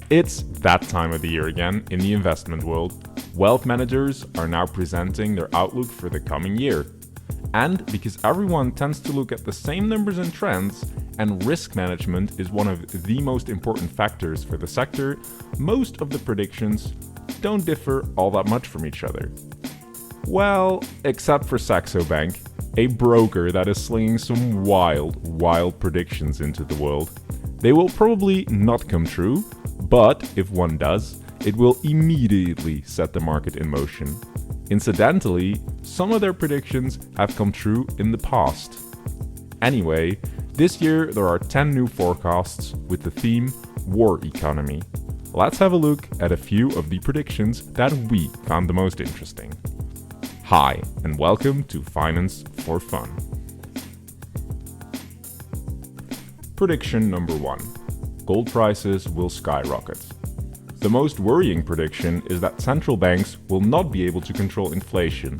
It's that time of the year again in the investment world. Wealth managers are now presenting their outlook for the coming year. And because everyone tends to look at the same numbers and trends, and risk management is one of the most important factors for the sector, most of the predictions don't differ all that much from each other. Well, except for Saxo Bank, a broker that is slinging some wild predictions into the world. They will probably not come true, but if one does, it will immediately set the market in motion. Incidentally, some of their predictions have come true in the past. Anyway, this year there are 10 new forecasts with the theme War Economy. Let's have a look at a few of the predictions that we found the most interesting. Hi, and welcome to Finance for Fun. Prediction number 1. Gold prices will skyrocket. The most worrying prediction is that central banks will not be able to control inflation.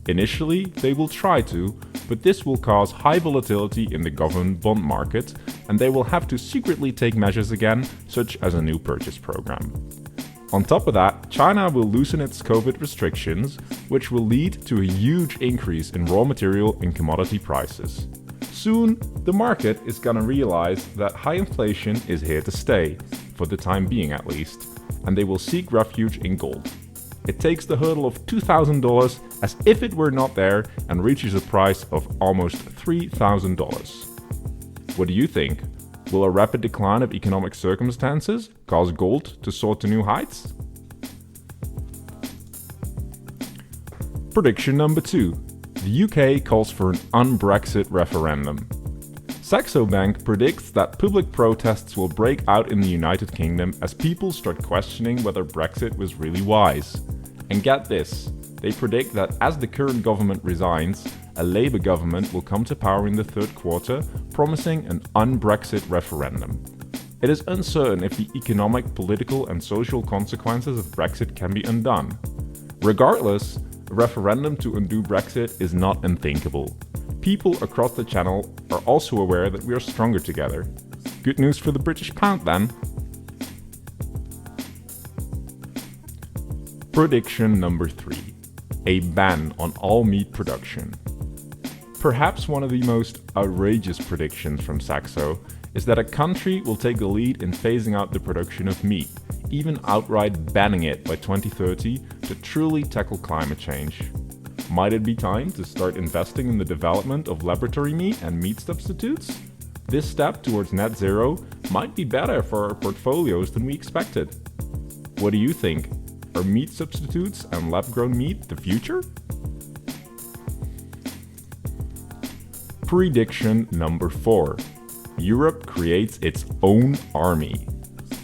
Initially, they will try to, but this will cause high volatility in the government bond market, and they will have to secretly take measures again, such as a new purchase program. On top of that, China will loosen its COVID restrictions, which will lead to a huge increase in raw material and commodity prices. Soon, the market is gonna realize that high inflation is here to stay, for the time being at least, and they will seek refuge in gold. It takes the hurdle of $2,000 as if it were not there and reaches a price of almost $3,000. What do you think? Will a rapid decline of economic circumstances cause gold to soar to new heights? Prediction number 2. The UK calls for an un-Brexit referendum. Saxo Bank predicts that public protests will break out in the United Kingdom as people start questioning whether Brexit was really wise. And get this, they predict that as the current government resigns, a Labour government will come to power in the third quarter, promising an un-Brexit referendum. It is uncertain if the economic, political and social consequences of Brexit can be undone. Regardless, a referendum to undo Brexit is not unthinkable. People across the channel are also aware that we are stronger together. Good news for the British pound then. Prediction number 3. A ban on all meat production. Perhaps one of the most outrageous predictions from Saxo is that a country will take the lead in phasing out the production of meat, even outright banning it by 2030 to truly tackle climate change. Might it be time to start investing in the development of laboratory meat and meat substitutes? This step towards net zero might be better for our portfolios than we expected. What do you think? Are meat substitutes and lab-grown meat the future? Prediction number 4. Europe creates its own army.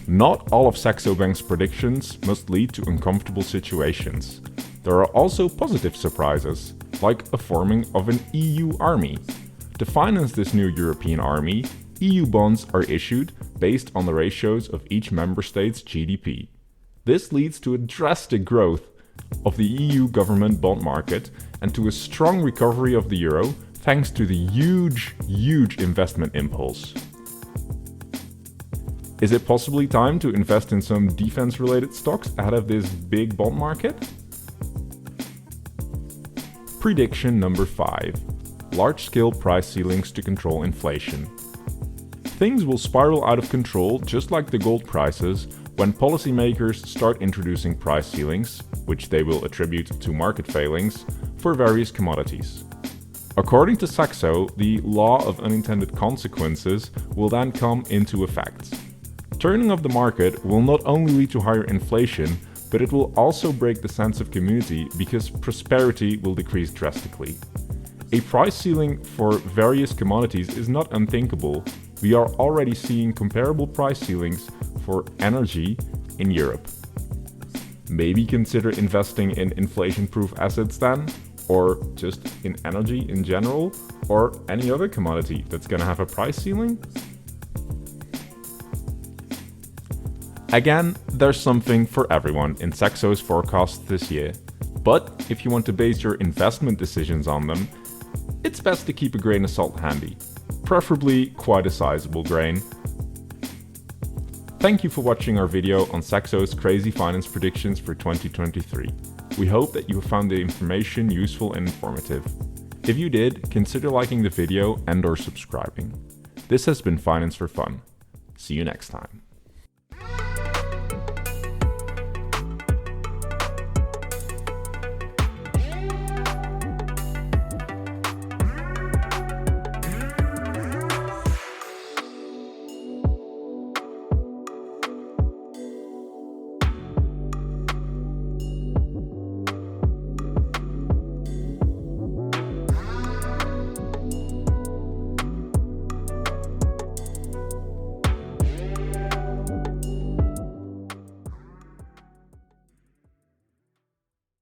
Not all of Saxo Bank's predictions must lead to uncomfortable situations. There are also positive surprises, like a forming of an EU army. To finance this new European army, EU bonds are issued based on the ratios of each member state's GDP. This leads to a drastic growth of the EU government bond market and to a strong recovery of the euro thanks to the huge investment impulse. Is it possibly time to invest in some defense-related stocks ahead of this big bond market? Prediction number 5. Large-scale price ceilings to control inflation. Things will spiral out of control just like the gold prices when policymakers start introducing price ceilings, which they will attribute to market failings, for various commodities. According to Saxo, the law of unintended consequences will then come into effect. Turning of the market will not only lead to higher inflation, but it will also break the sense of community because prosperity will decrease drastically. A price ceiling for various commodities is not unthinkable. We are already seeing comparable price ceilings for energy in Europe. Maybe consider investing in inflation-proof assets then, or just in energy in general, or any other commodity that's gonna have a price ceiling? Again, there's something for everyone in Saxo's forecasts this year, but if you want to base your investment decisions on them, it's best to keep a grain of salt handy, preferably quite a sizable grain. Thank you for watching our video on Saxo's crazy finance predictions for 2023. We hope that you found the information useful and informative. If you did, consider liking the video and/or subscribing. This has been Finance for Fun. See you next time.